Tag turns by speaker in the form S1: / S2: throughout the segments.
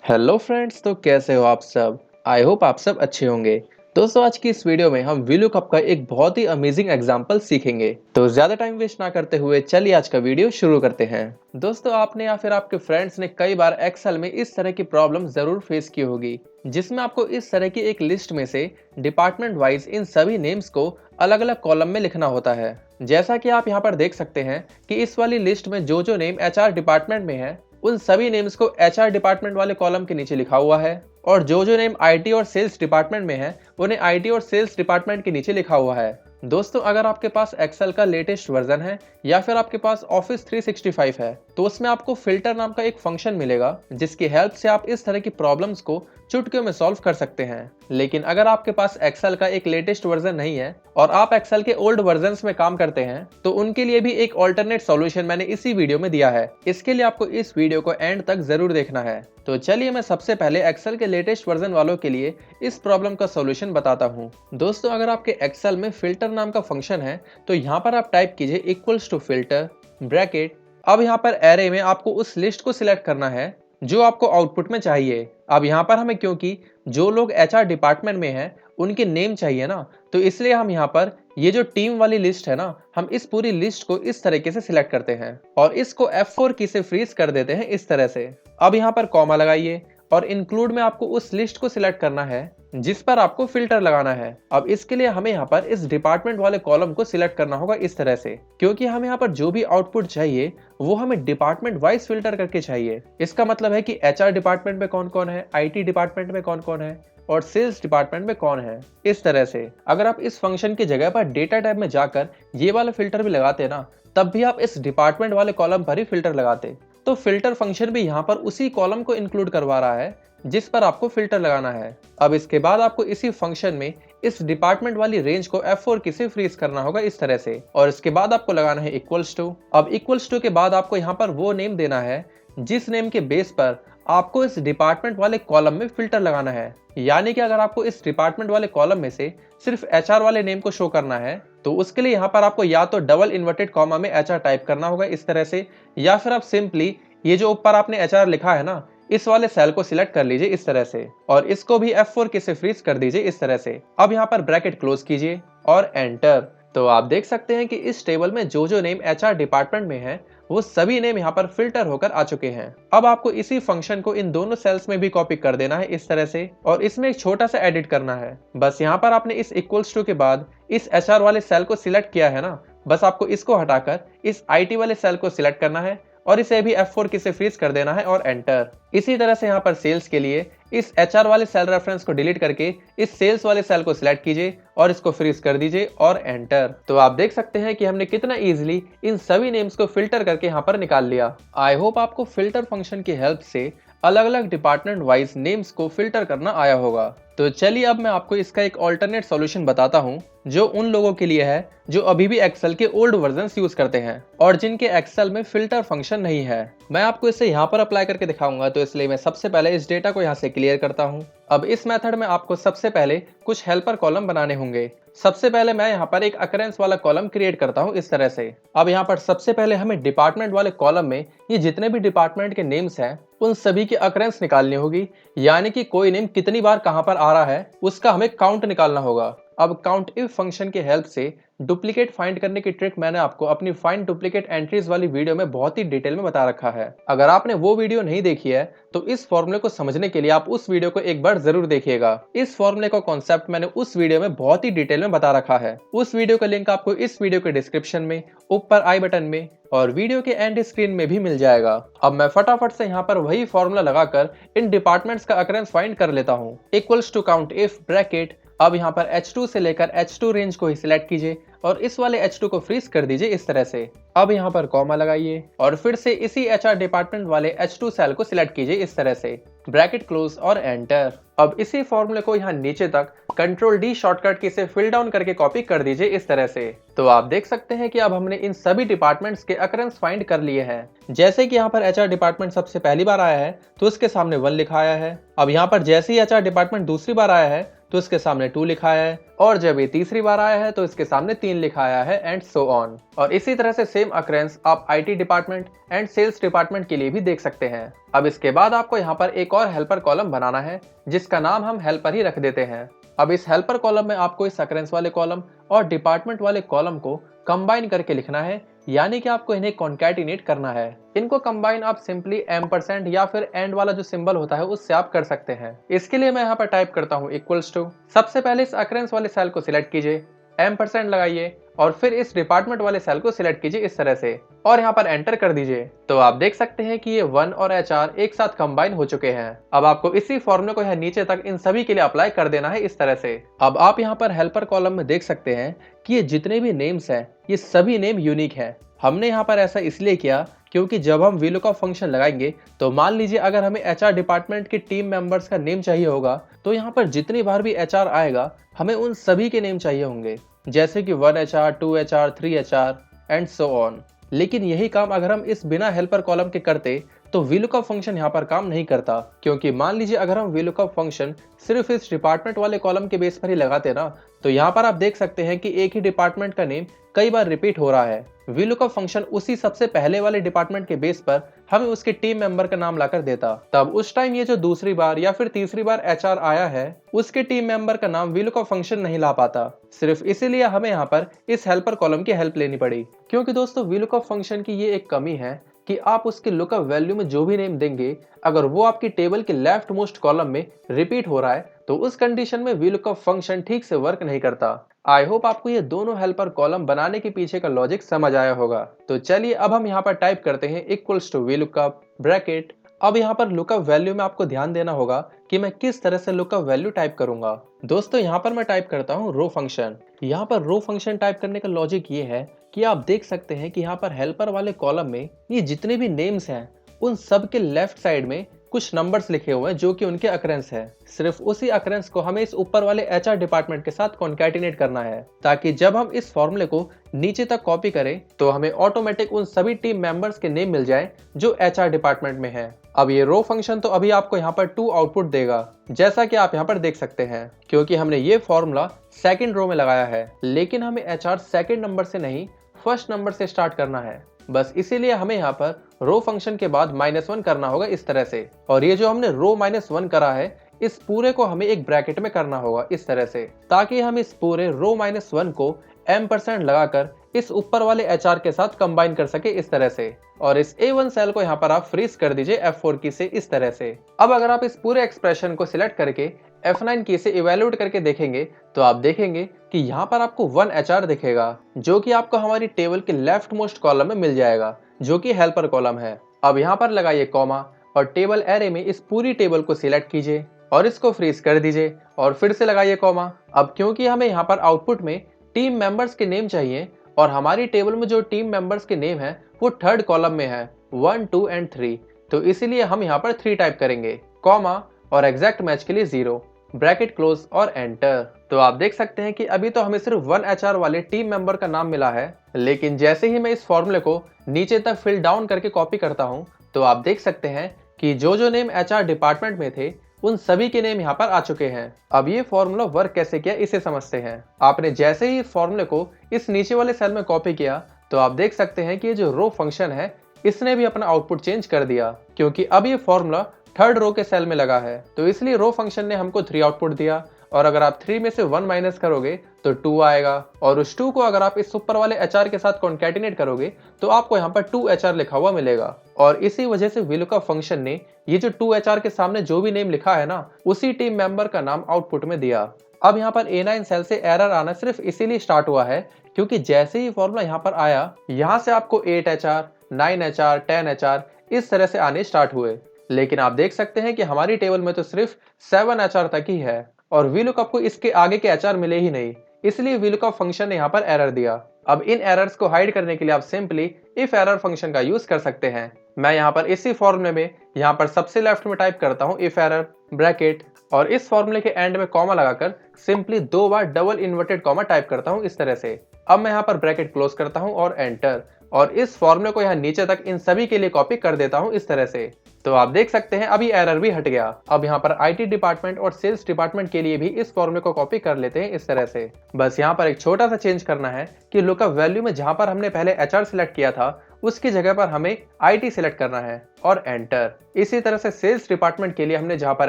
S1: Hello friends, तो कैसे हो आप सब। आई होप आप सब अच्छे होंगे। दोस्तों, आज की इस वीडियो में हम VLOOKUP का एक बहुत ही अमेजिंग एग्जांपल सीखेंगे। तो ज्यादा टाइम वेस्ट ना करते हुए चलिए आज का वीडियो शुरू करते हैं। दोस्तों, आपने या फिर आपके फ्रेंड्स ने कई बार एक्सेल में इस तरह की प्रॉब्लम जरूर फेस की होगी, जिसमें आपको इस तरह की एक लिस्ट में से डिपार्टमेंट वाइज इन सभी नेम्स को अलग अलग कॉलम में लिखना होता है। जैसा कि आप यहाँ पर देख सकते हैं कि इस वाली लिस्ट में जो नेम HR डिपार्टमेंट में है, उन सभी नेम्स को HR डिपार्टमेंट वाले कॉलम के नीचे लिखा हुआ है, और जो नेम IT और सेल्स डिपार्टमेंट में है उन्हें IT और सेल्स डिपार्टमेंट के नीचे लिखा हुआ है। दोस्तों, अगर आपके पास एक्सेल का लेटेस्ट वर्जन है या फिर आपके पास ऑफिस 365 है, तो उसमें आपको फिल्टर नाम का एक फंक्शन मिलेगा, जिसकी हेल्प से आप इस तरह की प्रॉब्लम्स को चुटकियों में सॉल्व कर सकते हैं। लेकिन अगर आपके पास एक्सेल का एक लेटेस्ट वर्जन नहीं है और आप एक्सेल के ओल्ड वर्जन्स में काम करते हैं, तो उनके लिए भी एक ऑल्टरनेट सॉल्यूशन मैंने इसी वीडियो में दिया है। इसके लिए आपको इस वीडियो को एंड तक जरूर देखना है। तो चलिए मैं सबसे पहले एक्सेल के लेटेस्ट वर्जन वालों के लिए इस प्रॉब्लम का सॉल्यूशन बताता हूँ। दोस्तों, अगर आपके एक्सेल में फिल्टर नाम का फंक्शन है, तो यहाँ पर आप टाइप कीजिए इक्वल्स टू फिल्टर ब्रैकेट। अब यहाँ पर एरे में आपको उस लिस्ट को सिलेक्ट करना है जो आपको आउटपुट में चाहिए। अब यहाँ पर हमें, क्योंकि जो लोग HR डिपार्टमेंट में हैं उनके नेम चाहिए ना, तो इसलिए हम यहाँ पर ये जो टीम वाली लिस्ट है ना, हम इस पूरी लिस्ट को इस तरीके से सिलेक्ट करते हैं और इसको F4 की से फ्रीज कर देते हैं इस तरह से। अब यहाँ पर कॉमा लगाइए और इंक्लूड में आपको उस लिस्ट को सिलेक्ट करना है जिस पर आपको फिल्टर लगाना है। अब इसके लिए हमें यहाँ पर इस डिपार्टमेंट वाले कॉलम को सिलेक्ट करना होगा इस तरह से, क्योंकि हमें यहाँ पर जो भी आउटपुट चाहिए वो हमें डिपार्टमेंट वाइज फिल्टर करके चाहिए। इसका मतलब है कि HR डिपार्टमेंट में कौन कौन है, IT डिपार्टमेंट में कौन कौन है और सेल्स डिपार्टमेंट में कौन है। इस तरह से अगर आप इस फंक्शन की जगह पर डेटा टैब में जाकर ये वाला फिल्टर भी लगाते ना, तब भी आप इस डिपार्टमेंट वाले कॉलम पर ही फिल्टर लगाते, तो फिल्टर फंक्शन भी यहाँ पर उसी कॉलम को इंक्लूड करवा रहा है जिस पर आपको फिल्टर लगाना है। अब इसके बाद आपको इसी फंक्शन में इस डिपार्टमेंट वाली रेंज को F4 की से फ्रीज करना होगा इस तरह से, और इसके बाद आपको लगाना है इक्वल्स टू। अब इक्वल्स टू के बाद आपको यहाँ पर वो नेम देना है जिस नेम के बेस पर आपको इस डिपार्टमेंट वाले कॉलम में फिल्टर लगाना है। यानी कि अगर आपको इस डिपार्टमेंट वाले कॉलम में से सिर्फ HR वाले नेम को शो करना है, तो उसके लिए यहाँ पर आपको या तो डबल इन्वर्टेड कॉमा में HR टाइप करना होगा इस तरह से, या फिर आप सिंपली ये जो ऊपर आपने HR लिखा है ना, इस वाले सेल को सिलेक्ट कर लीजिए इस तरह से, और इसको भी F4 की से फ्रीज कर दीजिए इस तरह से। अब यहाँ पर ब्रैकेट क्लोज कीजिए और एंटर। तो आप देख सकते हैं कि इस टेबल में जो नेम HR डिपार्टमेंट में है वो सभी नेम यहाँ पर फिल्टर होकर आ चुके हैं। अब आपको इसी फंक्शन को इन दोनों सेल्स में भी कॉपी कर देना है इस तरह से, और इसमें एक छोटा सा एडिट करना है। बस यहाँ पर आपने इस इक्वल्स टू के बाद इस HR वाले सेल को सिलेक्ट किया है ना, बस आपको इसको हटाकर इस IT वाले सेल को सिलेक्ट करना है और इसे भी F4 की से फ्रीज कर देना है और एंटर। इसी तरह से यहाँ पर सेल्स के लिए इस HR वाले सेल रेफरेंस को डिलीट करके इस सेल्स वाले सेल को सिलेक्ट कीजिए और इसको फ्रीज कर दीजिए और एंटर। तो आप देख सकते हैं कि हमने कितना इजीली इन सभी नेम्स को फिल्टर करके यहाँ पर निकाल लिया। आई होप आपको फिल्टर फंक्शन की हेल्प से अलग अलग डिपार्टमेंट वाइज नेम्स को फिल्टर करना आया होगा। तो चलिए अब मैं आपको इसका एक ऑल्टरनेट सॉल्यूशन बताता हूँ, जो उन लोगों के लिए है जो अभी भी एक्सेल के ओल्ड वर्जन्स यूज करते हैं और जिनके एक्सेल में फिल्टर फंक्शन नहीं है। मैं आपको इसे यहाँ पर अप्लाई करके दिखाऊंगा, तो इसलिए मैं सबसे पहले इस डेटा को यहाँ से क्लियर करता हूँ। अब इस मेथड में आपको सबसे पहले कुछ हेल्पर कॉलम बनाने होंगे। सबसे पहले मैं यहाँ पर एक अकरेंस वाला कॉलम क्रिएट करता हूँ इस तरह से। अब यहाँ पर सबसे पहले हमें डिपार्टमेंट वाले कॉलम में ये जितने भी डिपार्टमेंट के नेम्स हैं उन सभी की अकरेंस निकालनी होगी, यानी कि कोई नेम कितनी बार कहाँ पर आ रहा है उसका हमें काउंट निकालना होगा। अब काउंट इफ फंक्शन की हेल्प से डुप्लीकेट फाइंड करने की ट्रिक मैंने आपको अपनी फाइंड डुप्लीकेट एंट्रीज वाली वीडियो में बहुत ही डिटेल में बता रखा है। अगर आपने वो वीडियो नहीं देखी है तो इस फॉर्मूले को समझने के लिए आप उस वीडियो को एक बार जरूर देखिएगा। इस फॉर्मूले का कॉन्सेप्ट मैंने उस वीडियो में बहुत ही डिटेल में बता रखा है। उस वीडियो का लिंक आपको इस वीडियो के डिस्क्रिप्शन में, ऊपर आई बटन में और वीडियो के एंड स्क्रीन में भी मिल जाएगा। अब मैं फटाफट से यहाँ पर वही फॉर्मूला लगाकर इन डिपार्टमेंट्स का अकरेंस फाइंड कर लेता हूँ। Equals to count if bracket. अब यहाँ पर H2 से लेकर H2 रेंज को ही सिलेक्ट कीजिए और इस वाले H2 को फ्रीज कर दीजिए इस तरह से। अब यहाँ पर कॉमा लगाइए और फिर से इसी HR डिपार्टमेंट वाले H2 सेल को सिलेक्ट कीजिए इस तरह से, ब्रैकेट क्लोज और एंटर। अब इसी फॉर्मूले को यहाँ नीचे तक कंट्रोल D शॉर्टकट की से फिल डाउन करके कॉपी कर दीजिए इस तरह से। तो आप देख सकते हैं कि अब हमने इन सभी डिपार्टमेंट्स के अकरेंस फाइंड कर लिए हैं। जैसे कि यहाँ पर HR डिपार्टमेंट सबसे पहली बार आया है तो उसके सामने 1 लिखा आया है। अब यहाँ पर जैसे ही HR डिपार्टमेंट दूसरी बार आया है तो इसके सामने 2 लिखा है, और जब ये तीसरी बार आया है तो इसके सामने 3 लिखा आया है, एंड सो ऑन। और इसी तरह से सेम अक्रेंस आप IT department and sales department के लिए भी देख सकते हैं। अब इसके बाद आपको यहाँ पर एक और हेल्पर कॉलम बनाना है, जिसका नाम हम हेल्पर ही रख देते हैं। अब इस हेल्पर कॉलम में आपको इस अक्रेंस वाले कॉलम और डिपार्टमेंट वाले कॉलम को कंबाइन करके लिखना है, यानी कि आपको इन्हें कॉन्कैटिनेट करना है। इनको कंबाइन आप सिंपली एम्परसेंड या फिर एंड वाला जो सिंबल होता है उससे आप कर सकते हैं। इसके लिए मैं यहाँ पर टाइप करता हूँ इक्वल्स टू, सबसे पहले इस अक्रेंस वाले सेल को सिलेक्ट कीजिए, एम्परसेंड लगाइए और फिर इस डिपार्टमेंट वाले सेल को सिलेक्ट कीजिए इस तरह से, और यहाँ पर एंटर कर दीजिए। तो आप देख सकते हैं कि ये 1 और HR एक साथ कंबाइन हो चुके हैं। अब आपको इसी फॉर्मूले को यहाँ नीचे तक इन सभी के लिए अप्लाई कर देना है इस तरह से। अब आप यहाँ पर हेल्पर कॉलम में देख सकते हैं कि ये जितने भी नेम्स हैं ये सभी नेम यूनिक है। हमने यहाँ पर ऐसा इसलिए किया क्योंकि जब हम VLOOKUP फंक्शन लगाएंगे तो मान लीजिए अगर हमें HR डिपार्टमेंट के टीम मेंबर्स का नेम चाहिए होगा, तो यहाँ पर जितनी बार भी HR आएगा हमें उन सभी के नेम चाहिए होंगे, जैसे कि 1HR, 2HR, 3HR and so on. लेकिन यही काम अगर हम इस बिना हेल्पर कॉलम के करते तो VLOOKUP फंक्शन यहाँ पर काम नहीं करता, क्योंकि मान लीजिए अगर हम VLOOKUP फंक्शन सिर्फ इस डिपार्टमेंट वाले कॉलम के बेस पर ही लगाते ना, तो यहाँ पर आप देख सकते हैं कि एक ही डिपार्टमेंट का नेम कई बार रिपीट हो रहा है। VLOOKUP फंक्शन उसी सबसे पहले वाले डिपार्टमेंट के बेस पर हमें उसके टीम मेंबर का नाम लाकर देता, तब उस टाइम ये जो दूसरी बार या फिर तीसरी बार HR आया है उसके टीम मेंबर का नाम VLOOKUP फंक्शन नहीं ला पाता। सिर्फ इसीलिए हमें यहाँ पर इस हेल्पर कॉलम की हेल्प लेनी पड़ी, क्योंकि दोस्तों VLOOKUP फंक्शन की ये एक कमी है कि आप उसके लुकअप वैल्यू में जो भी नेम देंगे, अगर वो आपकी टेबल के लेफ्ट मोस्ट कॉलम में रिपीट हो रहा है तो उस कंडीशन में VLOOKUP फंक्शन ठीक से वर्क नहीं करता। आई होप आपको ये दोनों हेल्पर कॉलम बनाने के पीछे का लॉजिक समझ आया होगा। तो चलिए अब हम यहाँ पर टाइप करते हैं इक्वल्स टू VLOOKUP ब्रैकेट। अब यहाँ पर लुकअप वैल्यू में आपको ध्यान देना होगा कि मैं किस तरह से लुकअप वैल्यू टाइप करूंगा। दोस्तों यहाँ पर मैं टाइप करता हूँ रो फंक्शन। यहाँ पर रो फंक्शन टाइप करने का लॉजिक ये है कि आप देख सकते हैं कि यहाँ पर हेल्पर वाले कॉलम में ये जितने भी नेम्स हैं उन सब के लेफ्ट साइड में कुछ नंबर्स लिखे हुए हैं जो कि उनके अक्रेंस है। सिर्फ उसी अक्रेंस को हमें इस ऊपर वाले HR डिपार्टमेंट के साथ कॉन्कैटिनेट करना है, ताकि जब हम इस फॉर्मूले को नीचे तक कॉपी करें तो हमें ऑटोमेटिक उन सभी टीम मेंबर्स के नेम मिल जाए जो HR डिपार्टमेंट में है। अब ये रो फंक्शन तो अभी आपको यहाँ पर 2 आउटपुट देगा, जैसा कि आप यहाँ पर देख सकते हैं, क्योंकि हमने ये फॉर्मूला सेकंड रो में लगाया है, लेकिन हमें HR सेकंड नंबर से नहीं फर्स्ट नंबर से स्टार्ट करना है। बस इसीलिए हमें यहाँ पर रो फंक्शन के बाद -1 करना होगा इस तरह से, और ये जो हमने रो -1 करा है इस पूरे को हमें एक ब्रैकेट में करना होगा इस तरह से, ताकि हम इस पूरे रो -1 को एम्परसेंड लगाकर इस ऊपर वाले HR के साथ कंबाइन कर सके इस तरह से। और इस A1 सेल को यहाँ पर आप फ्रीज कर दीजिए F4 की से इस तरह से। अब अगर आप इस पूरे एक्सप्रेशन को सिलेक्ट करके F9 की से इवेल्यूएट करके देखेंगे तो आप देखेंगे कि यहाँ पर आपको 1 HR दिखेगा, जो कि आपको हमारी टेबल के लेफ्ट मोस्ट कॉलम में मिल जाएगा, जो कि हेल्पर कॉलम है। अब यहाँ पर लगाइए कॉमा और टेबल एरे में इस पूरी टेबल को सिलेक्ट कीजिए और इसको फ्रीज कर दीजिए और फिर से लगाइए कॉमा। अब क्योंकि हमें यहाँ पर आउटपुट में टीम मेंबर्स के नेम चाहिए और हमारी टेबल में जो टीम मेंबर्स के नेम है वो थर्ड कॉलम में है 1, 2 एंड 3, तो इसीलिए हम यहाँ पर 3 टाइप करेंगे, कॉमा और एग्जैक्ट मैच के लिए 0, ब्रैकेट क्लोज और एंटर। तो आप देख सकते हैं कि अभी तो हमें सिर्फ 1 HR वाले टीम मेंबर का नाम मिला है, लेकिन जैसे ही मैं इस फॉर्मूले को नीचे तक फिल डाउन करके कॉपी करता हूँ तो आप देख सकते हैं कि जो नेम HR डिपार्टमेंट में थे उन सभी के नेम यहाँ पर आ चुके हैं। अब ये फॉर्मूला वर्क कैसे किया इसे समझते हैं। आपने जैसे ही इस फॉर्मूले को इस नीचे वाले सेल में कॉपी किया तो आप देख सकते हैं कि ये जो रो फंक्शन है इसने भी अपना आउटपुट चेंज कर दिया, क्योंकि अब ये फॉर्मूला थर्ड रो के सेल में लगा है, तो इसलिए रो फंक्शन ने हमको 3 आउटपुट दिया। और अगर आप 3 में से 1 माइनस करोगे तो 2 आएगा, और उस 2 को अगर आप इस ऊपर वाले HR के साथ कॉन्कैटिनेट करोगे तो आपको यहाँ पर 2 HR लिखा हुआ मिलेगा। और इसी वजह से VLOOKUP फंक्शन ने ये जो 2 HR के सामने जो भी नेम लिखा है ना उसी टीम मेंबर का नाम आउटपुट में दिया। अब यहाँ पर A9 सेल से एरर आना सिर्फ इसीलिए स्टार्ट हुआ है क्योंकि जैसे ही फॉर्मूला यहाँ पर आया यहाँ से आपको 8 HR, 9 HR, 10 HR इस तरह से आने स्टार्ट हुए, लेकिन आप देख सकते हैं कि हमारी टेबल में तो सिर्फ 7 HR तक ही है और VLOOKUP को इसके आगे के HR मिले ही नहीं, इसलिए VLOOKUP फंक्शन ने यहाँ पर एरर दिया। अब इन एरर्स को हाइड करने के लिए आप सिंपली इफ एरर फंक्शन का यूज कर सकते हैं। मैं यहाँ पर इसी फॉर्मूले में यहाँ पर सबसे लेफ्ट में टाइप करता हूँ इफ एरर ब्रैकेट, और इस फॉर्मूले के एंड में कॉमा लगाकर सिंपली 2 बार डबल इन्वर्टेड कॉमा टाइप करता हूँ इस तरह से। अब मैं यहाँ पर ब्रैकेट क्लोज करता हूँ और एंटर, और इस फॉर्मूले को यहाँ नीचे तक इन सभी के लिए कॉपी कर देता हूँ इस तरह से, तो आप देख सकते हैं अभी एरर भी हट गया। अब यहाँ पर आईटी डिपार्टमेंट और सेल्स डिपार्टमेंट के लिए भी इस फॉर्मूले को कॉपी कर लेते हैं इस तरह से। बस यहाँ पर एक छोटा सा चेंज करना है कि लुकअप वैल्यू में जहां पर हमने पहले एचआर सिलेक्ट किया था उसकी जगह पर हमें आईटी सिलेक्ट करना है और एंटर। इसी तरह से सेल्स डिपार्टमेंट के लिए हमने जहां पर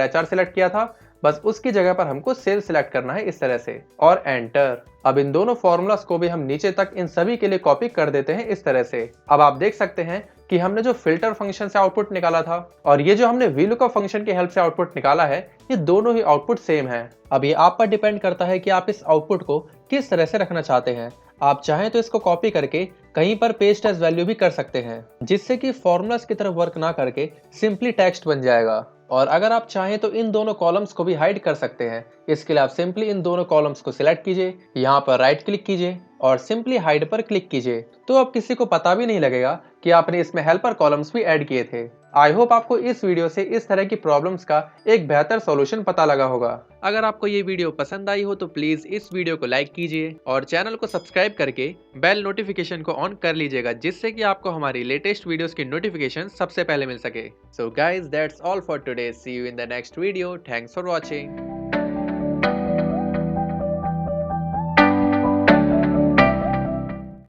S1: एचआर सिलेक्ट किया था बस उसकी जगह पर हमको सेल्स सिलेक्ट करना है इस तरह से और एंटर। अब इन दोनों फॉर्मूलास को भी हम नीचे तक इन सभी के लिए कॉपी कर देते हैं इस तरह से। अब आप देख सकते हैं कि हमने जो फिल्टर फंक्शन से आउटपुट निकाला था और ये जो हमने VLOOKUP फंक्शन की हेल्प से आउटपुट निकाला है, ये दोनों ही आउटपुट सेम है। अब ये आप पर डिपेंड करता है कि आप इस आउटपुट को किस तरह से रखना चाहते हैं। आप चाहें तो इसको कॉपी करके कहीं पर पेस्ट एज वैल्यू भी कर सकते हैं, जिससे कि फॉर्मूलास की तरफ वर्क ना करके सिंपली टेक्स्ट बन जाएगा। और अगर आप चाहें तो इन दोनों कॉलम्स को भी हाइड कर सकते हैं। इसके लिए आप सिंपली इन दोनों कॉलम्स को सिलेक्ट कीजिए, यहाँ पर राइट क्लिक कीजिए और सिंपली हाइड पर क्लिक कीजिए। तो अब किसी को पता भी नहीं लगेगा कि आपने इसमें हेल्पर कॉलम्स भी ऐड किए थे। आई होप आपको इस वीडियो से इस तरह की प्रॉब्लम्स का एक बेहतर सॉल्यूशन पता लगा होगा। अगर आपको ये वीडियो पसंद आई हो तो प्लीज इस वीडियो को लाइक कीजिए और चैनल को सब्सक्राइब करके बेल नोटिफिकेशन को ऑन कर लीजिएगा, जिससे कि आपको हमारी लेटेस्ट वीडियोस की नोटिफिकेशन सबसे पहले मिल सके। So guys that's all for today, see you in the next video, thanks for watching.